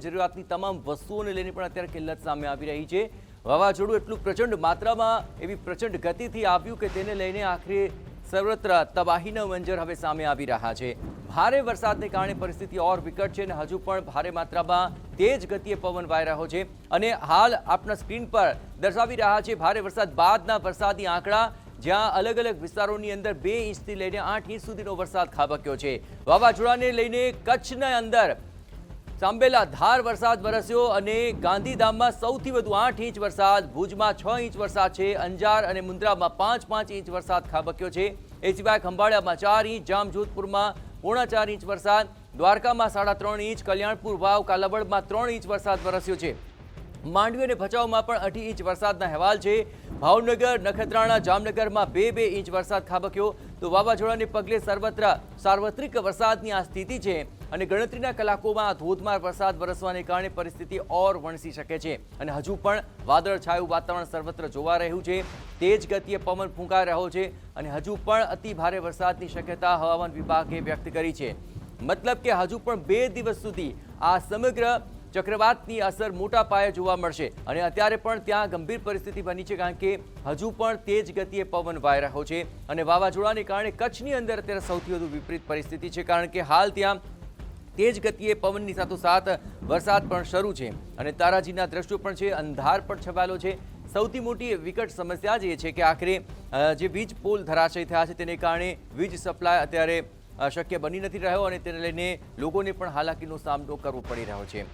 જરૂરિયાતની તમામ વસ્તુઓને લઈને પણ અત્યારે કિલ્લત સામે આવી રહી છે। વાવાઝોડું એટલું પ્રચંડ માત્રામાં એવી પ્રચંડ ગતિથી આવ્યું કે તેને લઈને આખરે સર્વત્ર તબાહીના મંજર હવે સામે આવી રહ્યા છે। ભારે વરસાદને કારણે પરિસ્થિતિ ઓર વિકટ છે અને હજુ પણ ભારે માત્રામાં તેજ ગતિએ પવન વાઈ રહ્યો છે અને હાલ આપના સ્ક્રીન પર દર્શાવી રહ્યા છે ભારે વરસાદ બાદના વરસાદી આંકડા, જ્યાં અલગ અલગ વિસ્તારોની અંદર 2 ઇંચથી લઈને 8 ઇંચ સુધીનો વરસાદ ખાબક્યો છે। વાવાઝોડાને લઈને કચ્છના અંદર સાંબેલા ધાર વરસાદ વરસ્યો અને ગાંધીધામમાં સૌથી વધુ 8 ઇંચ વરસાદ, ભુજમાં 6 ઇંચ વરસાદ છે, અંજાર અને મુન્દ્રામાં 5 ઇંચ વરસાદ ખાબક્યો છે। એ સિવાય ખંભાળિયામાં 4 ઇંચ, જામજોધપુરમાં 4.5 ઇંચ વરસાદ, દ્વારકામાં 3.5 ઇંચ, કલ્યાણપુર, વાવ, કાલાવડમાં 3 ઇંચ વરસાદ વરસ્યો છે। માંડવી અને ભચાઉમાં પણ 2.5 ઇંચ વરસાદના અહેવાલ છે। ભાવનગર, નખત્રાણા, જામનગરમાં 2 ઇંચ વરસાદ ખાબક્યો। તો વાવાઝોડાને પગલે સર્વત્ર સાર્વત્રિક વરસાદની આ સ્થિતિ છે અને ગણતરીના કલાકોમાં ધોધમાર વરસાદ વરસવાને કારણે પરિસ્થિતિ ઓર વણસી શકે છે અને હજુ પણ વાદળછાયું વાતાવરણ સર્વત્ર જોવા રહ્યું છે। તેજ ગતિએ પવન ફૂંકાઈ રહ્યો છે અને હજુ પણ અતિ ભારે વરસાદની શક્યતા હવામાન વિભાગે વ્યક્ત કરી છે। મતલબ કે હજુ પણ 2 દિવસ સુધી આ સમગ્ર ચક્રવાતની અસર મોટા પાયે જોવા મળશે અને અત્યારે પણ ત્યાં ગંભીર પરિસ્થિતિ બની છે, કારણ કે હજુ પણ તેજ ગતિએ પવન વાઈ રહ્યો છે અને વાવાઝોડાને કારણે કચ્છની અંદર અત્યારે સૌથી વધુ વિપરીત પરિસ્થિતિ છે, કારણ કે હાલ ત્યાં તેજ ગતિએ પવનની સાથોસાથ વરસાદ પણ શરૂ છે અને તારાજીના દ્રશ્યો પણ છે, અંધાર પણ છવાયેલો છે। સૌથી મોટી વિકટ સમસ્યા જ એ છે કે આખરે જે વીજ પોલ ધરાશયી થયા છે તેને કારણે વીજ સપ્લાય અત્યારે શક્ય બની નથી રહ્યો અને તેને લઈને લોકોને પણ હાલાકીનો સામનો કરવો પડી રહ્યો છે।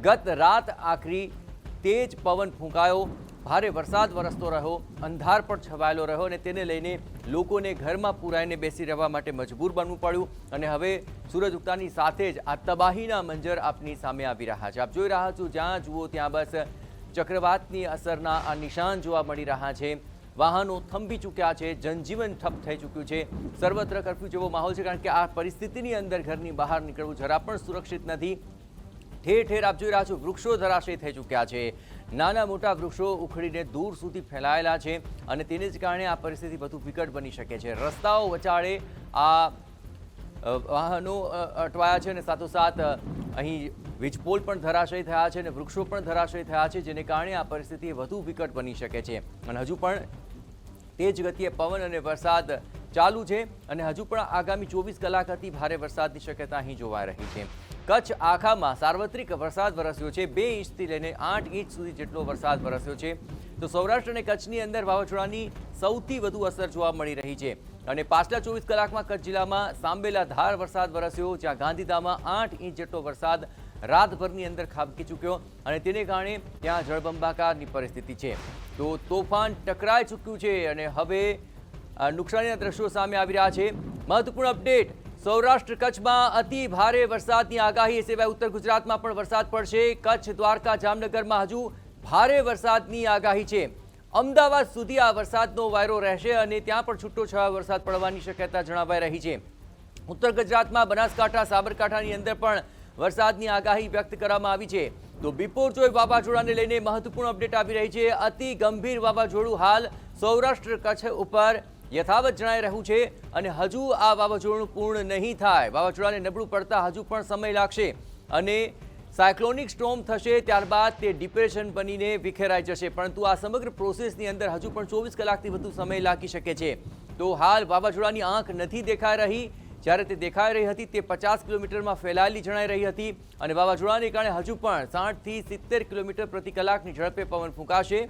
ગત રાત આખરી તેજ પવન ફૂંકાયો, ભારે વરસાદ વરસતો રહ્યો, અંધાર પણ છવાયેલો રહ્યો અને તેને લઈને લોકોને ઘરમાં પુરાઈને બેસી રહેવા માટે મજબૂર બનવું પડ્યું અને હવે સૂરજ ઉગતાની સાથે જ આ તબાહીના મંજર આપની સામે આવી રહ્યા છે। આપ જોઈ રહ્યા છો, જ્યાં જુઓ ત્યાં બસ ચક્રવાતની અસરના આ નિશાન જોવા મળી રહ્યા છે। વાહનો થંભી ચૂક્યા છે, જનજીવન ઠપ થઈ ચૂક્યું છે, સર્વત્ર કર્ફ્યુ જેવો માહોલ છે, કારણ કે આ પરિસ્થિતિની અંદર ઘરની બહાર નીકળવું જરા પણ સુરક્ષિત નથી। ઠેર ઠેર આપ જોઈ રહ્યા છો વૃક્ષો ધરાશયી થઈ ચૂક્યા છે, નાના મોટા વૃક્ષો ઉખડીને દૂર સુધી ફેલાયેલા છે અને તેને જ કારણે આ પરિસ્થિતિ વધુ વિકટ બની શકે છે। રસ્તાઓ વચાળે આ વાહનો અટવાયા છે અને સાથોસાથ અહીં વીજપોલ પણ ધરાશયી થયા છે અને વૃક્ષો પણ ધરાશયી થયા છે, જેને કારણે આ પરિસ્થિતિ વધુ વિકટ બની શકે છે અને હજુ પણ તેજ ગતિએ પવન અને વરસાદ ચાલુ છે અને હજુ પણ આગામી 24 કલાક અતિ ભારે વરસાદની શક્યતા અહીં જોવાઈ રહી છે। કચ્છ આખામાં સાર્વત્રિક વરસાદ વરસ્યો છે, 2 ઇંચથી લઈને 8 ઇંચ સુધી જેટલો વરસાદ વરસ્યો છે। તો સૌરાષ્ટ્ર અને કચ્છની અંદર વાવાઝોડાની સૌથી વધુ અસર જોવા મળી રહી છે અને પાછલા 24 કલાકમાં કચ્છ જિલ્લામાં સાંબેલા ધાર વરસાદ વરસ્યો, જ્યાં ગાંધીધામમાં 8 ઇંચ જેટલો વરસાદ રાતભરની અંદર ખાબકી ચૂક્યો અને તેને કારણે ત્યાં જળબંબાકારની પરિસ્થિતિ છે। તો તોફાન ટકરાઈ ચૂક્યું છે અને હવે નુકસાનીના દ્રશ્યો સામે આવી રહ્યા છે। મહત્વપૂર્ણ અપડેટ, સૌરાષ્ટ્ર કચ્છમાં અતિ ભારે વરસાદની આગાહી, સિવાય ઉત્તર ગુજરાતમાં પણ વરસાદ પડશે। કચ્છ, દ્વારકા, જામનગરમાં હજુ ભારે વરસાદની આગાહી છે। અમદાવાદ સુધી આ વરસાદનો વાયરો રહેશે અને ત્યાં પણ છૂટોછવાયો વરસાદ પડવાની શક્યતા જણાવાઈ રહી છે। ઉત્તર ગુજરાતમાં બનાસકાંઠા, સાબરકાંઠાની અંદર પણ વરસાદની આગાહી વ્યક્ત કરવામાં આવી છે। તો બિપોરજોય વાવાઝોડાને લઈને મહત્વપૂર્ણ અપડેટ આવી રહી છે। અતિ ગંભીર વાવાઝોડું હાલ સૌરાષ્ટ્ર કચ્છ ઉપર યથાવત જણાઈ રહ્યું છે અને હજુ આ વાવાઝોડું પૂર્ણ નહીં થાય, વાવાઝોડાને નબળું પડતા હજુ પણ સમય લાગશે અને સાયક્લોનિક સ્ટોર્મ થશે, ત્યારબાદ તે ડિપ્રેશન બનીને વિખેરાઈ જશે, પરંતુ આ સમગ્ર પ્રોસેસની અંદર હજુ પણ 24 કલાકથી વધુ સમય લાગી શકે છે। તો હાલ વાવાઝોડાની આંખ નથી દેખાઈ રહી, જ્યારે તે દેખાઈ રહી હતી તે 50 કિલોમીટરમાં ફેલાયેલી જણાઈ રહી હતી અને વાવાઝોડાને કારણે હજુ પણ 60 થી 70 કિલોમીટર પ્રતિ કલાકની ઝડપે પવન ફૂંકાશે।